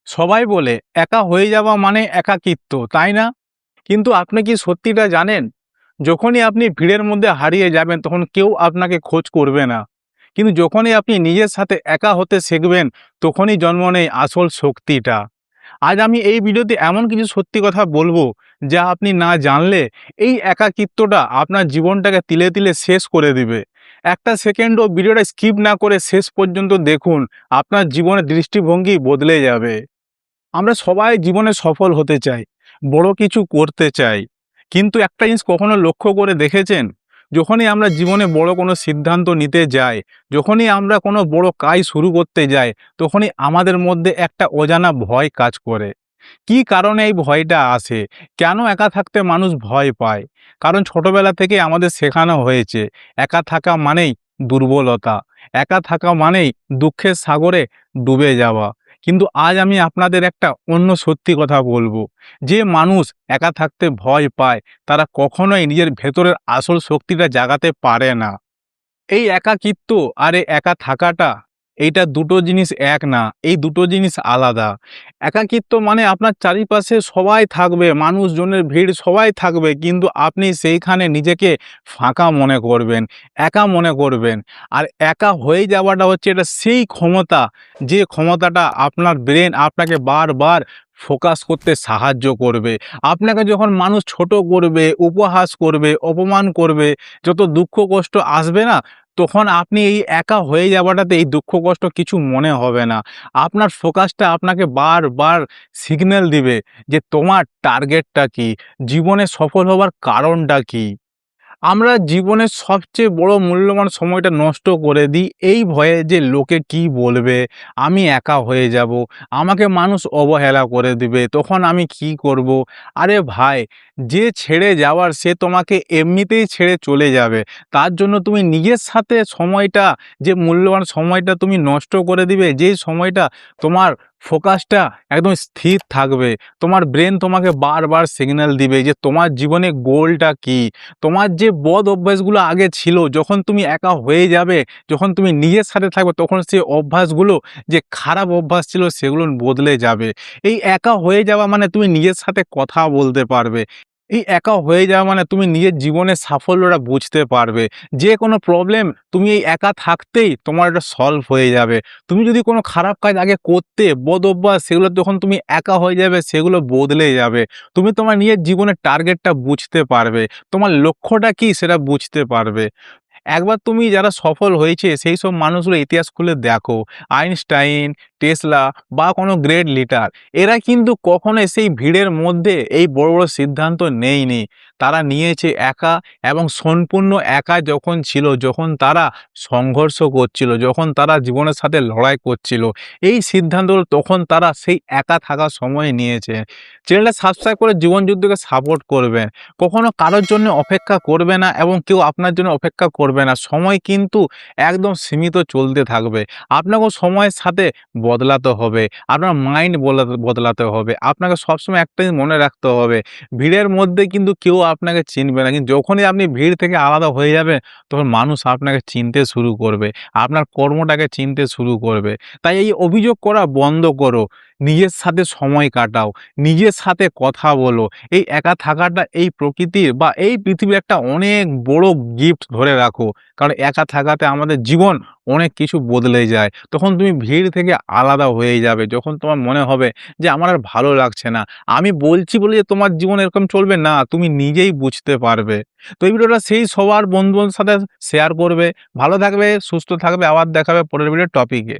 সবাই বলে একা হয়ে যাওয়া মানে একাকিত্ব, তাই না? কিন্তু আপনি কি সত্যিটা জানেন? যখনই আপনি ভিড়ের মধ্যে হারিয়ে যাবেন তখন কেউ আপনাকে খোঁজ করবে না। কিন্তু যখনই আপনি নিজের সাথে একা হতে শিখবেন তখনই জন্ম নেয় আসল শক্তিটা। আজ আমি এই ভিডিওতে এমন কিছু সত্যি কথা বলবো যা আপনি না জানলে এই একাকিত্বটা আপনার জীবনটাকে তিলে তিলে শেষ করে দিবে। একটা সেকেন্ডও ভিডিওটা স্কিপ না করে শেষ পর্যন্ত দেখুন, আপনার জীবনের দৃষ্টিভঙ্গি বদলে যাবে। আমরা সবাই জীবনে সফল হতে চাই, বড় কিছু করতে চাই। কিন্তু একটা জিনিস কখনো লক্ষ্য করে দেখেছেন? যখনই আমরা জীবনে বড় কোনো সিদ্ধান্ত নিতে যাই, যখনই আমরা কোনো বড় কাজ শুরু করতে যাই, তখনই আমাদের মধ্যে একটা অজানা ভয় কাজ করে। কি কারণে এই ভয়টা আসে? কেন একা থাকতে মানুষ ভয় পায়? কারণ ছোটবেলা থেকে আমাদের শেখানো হয়েছে একা থাকা মানেই দুর্বলতা, একা থাকা মানেই দুঃখের সাগরে ডুবে যাওয়া। কিন্তু আজ আমি আপনাদের একটা অন্য সত্যি কথা বলবো, যে মানুষ একা থাকতে ভয় পায় তারা কখনোই নিজের ভেতরের আসল শক্তিটা জাগাতে পারে না। এই একাকিত্ব আর এই একা থাকাটা, এইটা দুটো জিনিস এক না, এই দুটো জিনিস আলাদা। একাকিত্ব মানে আপনার চারিপাশে সবাই থাকবে, মানুষজনের ভিড় সবাই থাকবে, কিন্তু আপনি সেইখানে নিজেকে ফাঁকা মনে করবেন, একা মনে করবেন। আর একা হয়ে যাওয়াটা হচ্ছে এটা সেই ক্ষমতা, যে ক্ষমতাটা আপনার ব্রেন আপনাকে বারবার ফোকাস করতে সাহায্য করবে। আপনাকে যখন মানুষ ছোট করবে, উপহাস করবে, অপমান করবে, যত দুঃখ কষ্ট আসবে না, তখন আপনি এই একা হয়ে যাওয়াটাতে এই দুঃখ কষ্ট কিছু মনে হবে না। আপনার ফোকাসটা আপনাকে বারবার সিগন্যাল দিবে যে তোমার টার্গেটটা কী? জীবনে সফল হওয়ার কারণটা কী? আমরা জীবনের সবচেয়ে বড় মূল্যবান সময়টা নষ্ট করে দিই এই ভয়ে যে লোকে কি বলবে, আমি একা হয়ে যাব, আমাকে মানুষ অবহেলা করে দিবে, তখন আমি কি করব? আরে ভাই, যে ছেড়ে যাওয়ার সে তোমাকে এমনিতেই ছেড়ে চলে যাবে। তার জন্য তুমি নিজের সাথে সময়টা, যে মূল্যবান সময়টা তুমি নষ্ট করে দিবে, যেই সময়টা তোমার ফোকাসটা একদম স্থির থাকবে, তোমার ব্রেন তোমাকে বারবার সিগন্যাল দিবে যে তোমার জীবনে গোলটা কী? তোমার যে বদ অভ্যাসগুলো আগে ছিল, যখন তুমি একা হয়ে যাবে, যখন তুমি নিজের সাথে থাকবে, তখন সেই অভ্যাসগুলো, যে খারাপ অভ্যাস ছিল, সেগুলো বদলে যাবে। এই একা হয়ে যাওয়া মানে তুমি নিজের সাথে কথা বলতে পারবে। এই একা হয়ে যাওয়া মানে তুমি নিজের জীবনের সাফল্যটা বুঝতে পারবে। যে কোনো প্রবলেম তুমি এই একা থাকতেই তোমার এটা সলভ হয়ে যাবে। তুমি যদি কোনো খারাপ কাজ আগে করতে, বদ অভ্যাস, সেগুলো যখন তুমি একা হয়ে যাবে সেগুলো বদলে যাবে। তুমি তোমার নিজের জীবনের টার্গেটটা বুঝতে পারবে। তোমার লক্ষ্যটা কী সেটা বুঝতে পারবে। একবার তুমি যারা সফল হয়েছে সেই সব মানুষগুলোর ইতিহাস খুলে দেখো, আইনস্টাইন, টেসলা বা কোনো গ্রেট লিডার, এরা কিন্তু কখনোই সেই ভিড়ের মধ্যে এই বড় বড় সিদ্ধান্ত নেয়নি। তারা নিয়েছে একা, এবং সম্পূর্ণ একা যখন ছিল, যখন তারা সংঘর্ষ করছিল, যখন তারা জীবনের সাথে লড়াই করছিল, এই সিদ্ধান্তগুলো তখন তারা সেই একা থাকার সময় নিয়েছে। চ্যানেলটা সাবস্ক্রাইব করে জীবনযুদ্ধকে সাপোর্ট করবেন। কখনো কারোর জন্য অপেক্ষা করবে না এবং কেউ আপনার জন্য অপেক্ষা করবে না। সময় কিন্তু একদম সীমিত চলতে থাকবে। আপনাকেও সময়ের সাথে বদলাতে হবে। আপনার মাইন্ড বদলাতে হবে। আপনাকে সবসময় একটা জিনিস মনে রাখতে হবে, ভিড়ের মধ্যে কিন্তু কেউ আপনাকে চিনবে না। কিন্তু যখনই আপনি ভিড় থেকে আলাদা হয়ে যাবেন, তখন মানুষ আপনাকে চিনতে শুরু করবে। আপনার কর্মটাকে চিনতে শুরু করবে। তাই এই অভিযোগ করা বন্ধ করো। নিজের সাথে সময় কাটাও। নিজের সাথে কথা বলো। এই একা থাকাটা এই প্রকৃতির বা এই পৃথিবীর একটা অনেক বড় গিফট ধরে রাখো। কারণ একা থাকাতে আমাদের জীবন অনেক কিছু বদলে যায়। তখন তুমি ভিড় থেকে আলাদা হয়ে যাবে। যখন তোমার মনে হবে যে আমার আর ভালো লাগছে না। আমি বলছি বলে যে তোমার জীবন এরকম চলবে না, তুমি নিজেই বুঝতে পারবে। তো এই ভিডিওটা সেই সবার বন্ধুদের সাথে শেয়ার করবে। ভালো থাকবে, সুস্থ থাকবে। আবার দেখা হবে পরের ভিডিওর টপিকে।